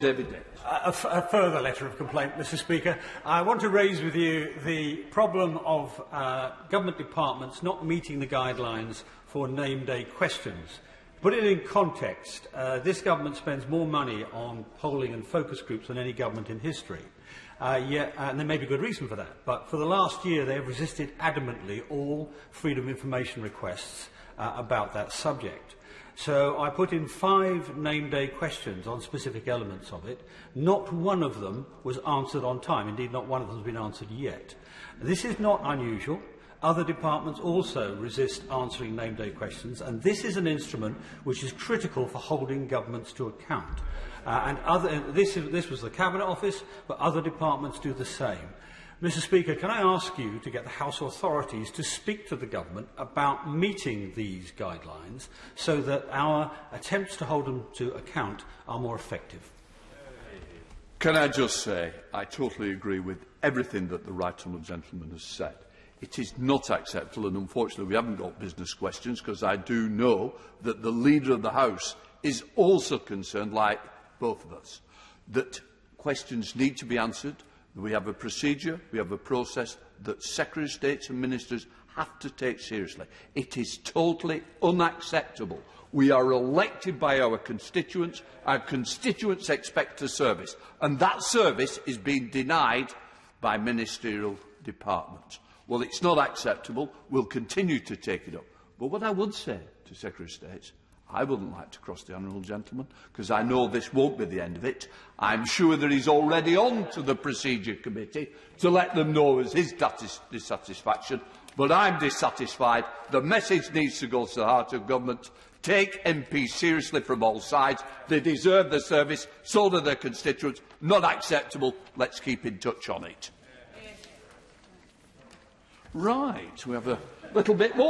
David Davis. A further letter of complaint, Mr. Speaker. I want to raise with you the problem of government departments not meeting the guidelines for name day questions. Put it in context, this government spends more money on polling and focus groups than any government in history. And there may be good reason for that, but for the last year they have resisted adamantly all freedom of information requests about that subject. So I put in 5 name day questions on specific elements of it. Not one of them was answered on time. Indeed, not one of them has been answered yet. This is not unusual. Other departments also resist answering name day questions, and this is an instrument which is critical for holding governments to account. This was the Cabinet Office, but other departments do the same. Mr. Speaker, can I ask you to get the House authorities to speak to the government about meeting these guidelines so that our attempts to hold them to account are more effective? Can I just say I totally agree with everything that the right honourable gentleman has said. It is not acceptable, and unfortunately we haven't got business questions, because I do know that the Leader of the House is also concerned, like both of us, that questions need to be answered. We have a procedure, we have a process that Secretaries of State and Ministers have to take seriously. It is totally unacceptable. We are elected by our constituents expect a service, and that service is being denied by ministerial departments. Well, it's not acceptable. We'll continue to take it up. But what I would say to Secretary of State, I wouldn't like to cross the honourable gentleman, because I know this won't be the end of it. I'm sure that he's already on to the Procedure Committee to let them know as his dissatisfaction. But I'm dissatisfied. The message needs to go to the heart of government. Take MPs seriously from all sides. They deserve the service, so do their constituents. Not acceptable. Let's keep in touch on it. Right, we have a little bit more.